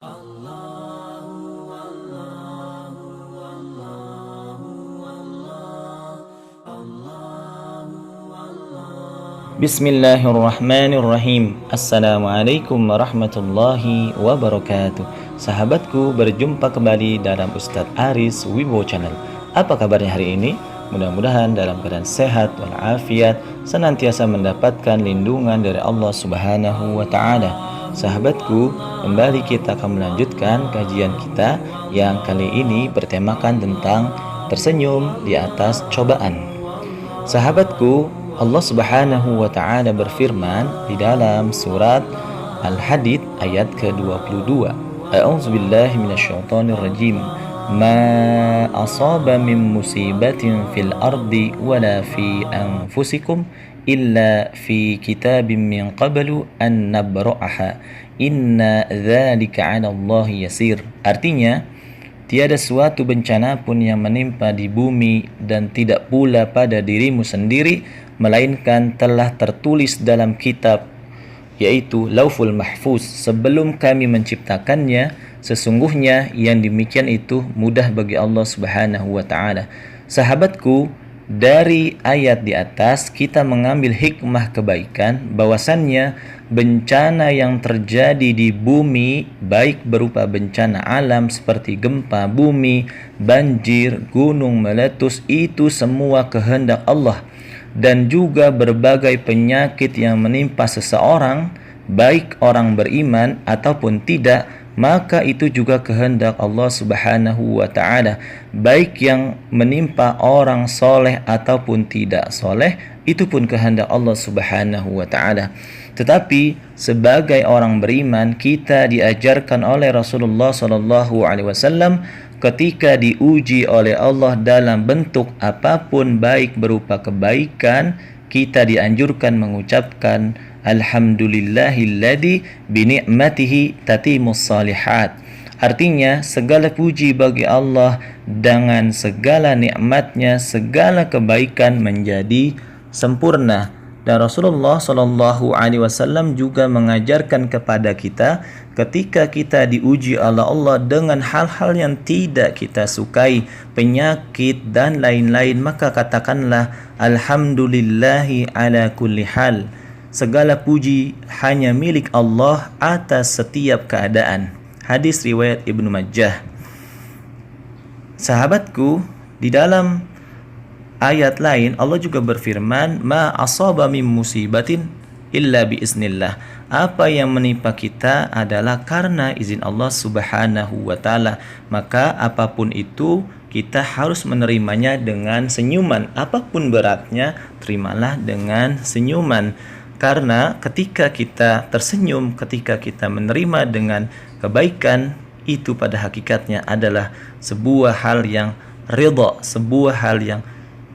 Bismillahirrahmanirrahim. Assalamualaikum warahmatullahi wabarakatuh. Sahabatku, berjumpa kembali dalam Ustadz Aris Wibowo Channel. Apa kabarnya hari ini? Mudah-mudahan dalam keadaan sehat walafiat, senantiasa mendapatkan lindungan dari Allah Subhanahu wa Ta'ala. Sahabatku, kembali kita akan melanjutkan kajian kita yang kali ini bertemakan tentang tersenyum di atas cobaan. Sahabatku, Allah Subhanahu wa Ta'ala berfirman di dalam surat Al-Hadid ayat ke-22. A'udzubillahi minasyaitonir rajim. Ma asaba min musibatin fil ardi wala fi anfusikum illa fi kitabim min qablu an nabra'aha. Inna dzalika 'ala Allah yasir. Artinya, tiada suatu bencana pun yang menimpa di bumi dan tidak pula pada dirimu sendiri, melainkan telah tertulis dalam kitab, yaitu Lauful Mahfuz, sebelum kami menciptakannya. Sesungguhnya yang demikian itu mudah bagi Allah Subhanahu wa Ta'ala. Sahabatku, dari ayat di atas kita mengambil hikmah kebaikan bahwasannya bencana yang terjadi di bumi, baik berupa bencana alam seperti gempa bumi, banjir, gunung meletus, itu semua kehendak Allah. Dan juga berbagai penyakit yang menimpa seseorang, baik orang beriman ataupun tidak, maka itu juga kehendak Allah Subhanahu wa Ta'ala. Baik yang menimpa orang soleh ataupun tidak soleh, itu pun kehendak Allah Subhanahu wa Ta'ala. Tetapi sebagai orang beriman, kita diajarkan oleh Rasulullah SAW, ketika diuji oleh Allah dalam bentuk apapun, baik berupa kebaikan, kita dianjurkan mengucapkan Alhamdulillahilladzi bini'matihi tatimus salihat. Artinya, segala puji bagi Allah, dengan segala nikmatnya segala kebaikan menjadi sempurna. Dan Rasulullah SAW juga mengajarkan kepada kita, ketika kita diuji oleh Allah dengan hal-hal yang tidak kita sukai, penyakit dan lain-lain, maka katakanlah Alhamdulillahi ala kulli hal. Segala puji hanya milik Allah atas setiap keadaan. Hadis riwayat Ibnu Majah. Sahabatku, di dalam ayat lain Allah juga berfirman, ma asaba min musibatin illa biiznillah. Apa yang menimpa kita adalah karena izin Allah Subhanahu wa Ta'ala. Maka apapun itu kita harus menerimanya dengan senyuman. Apapun beratnya, terimalah dengan senyuman. Karena ketika kita tersenyum, ketika kita menerima dengan kebaikan, itu pada hakikatnya adalah sebuah hal yang ridha, sebuah hal yang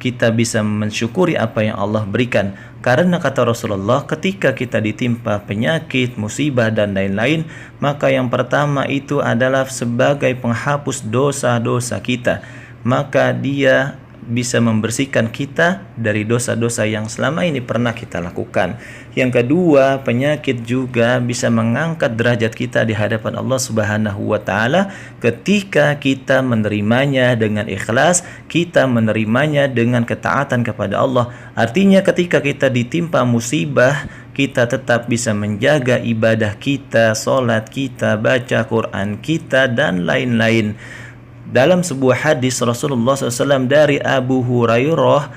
kita bisa mensyukuri apa yang Allah berikan. Karena kata Rasulullah, ketika kita ditimpa penyakit, musibah dan lain-lain, maka yang pertama itu adalah sebagai penghapus dosa-dosa kita. Maka dia bisa membersihkan kita dari dosa-dosa yang selama ini pernah kita lakukan. Yang kedua, penyakit juga bisa mengangkat derajat kita di hadapan Allah Subhanahu wa Ta'ala ketika kita menerimanya dengan ikhlas, kita menerimanya dengan ketaatan kepada Allah. Artinya ketika kita ditimpa musibah, kita tetap bisa menjaga ibadah kita, sholat kita, baca Quran kita, dan lain-lain. Dalam sebuah hadis Rasulullah SAW dari Abu Hurairah,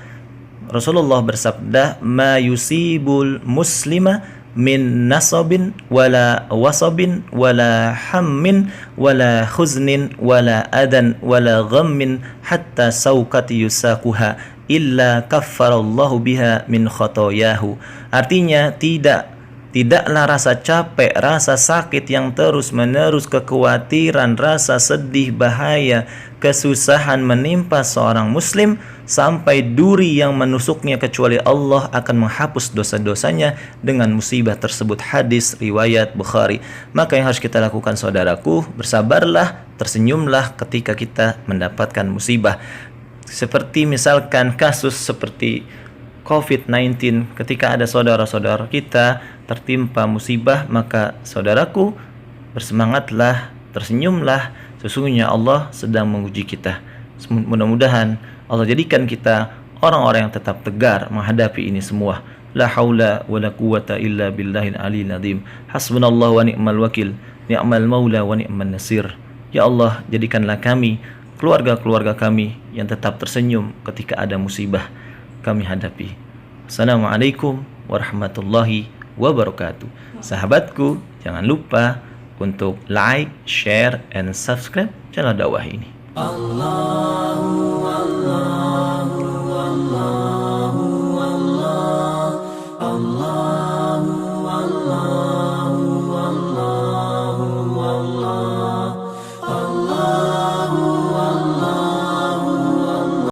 Rasulullah bersabda, ma yusibul muslima min nasabin wala wasabin wala hammin wala khuznin wala adan wala ghammin hatta saukati yusakuha illa kaffarallahu biha min khotoyahu. Artinya, tidaklah rasa capek, rasa sakit yang terus-menerus, kekhawatiran, rasa sedih, bahaya, kesusahan menimpa seorang muslim sampai duri yang menusuknya, kecuali Allah akan menghapus dosa-dosanya dengan musibah tersebut. Hadis riwayat Bukhari. Maka yang harus kita lakukan, saudaraku, bersabarlah, tersenyumlah ketika kita mendapatkan musibah. Seperti misalkan kasus seperti COVID-19, ketika ada saudara-saudara kita tertimpa musibah, maka saudaraku, bersemangatlah, tersenyumlah, sesungguhnya Allah sedang menguji kita. Mudah-mudahan Allah jadikan kita orang-orang yang tetap tegar menghadapi ini semua. La haula wa la quwata illa billahil aliyil azim. Hasbunallahu wa ni'mal wakil, ni'mal maula wa ni'man nasir. Ya Allah, jadikanlah kami, keluarga-keluarga kami yang tetap tersenyum ketika ada musibah kami hadapi. Assalamualaikum warahmatullahi wabarakatuh. Sahabatku, jangan lupa untuk like, share, and subscribe channel dakwah ini. Allah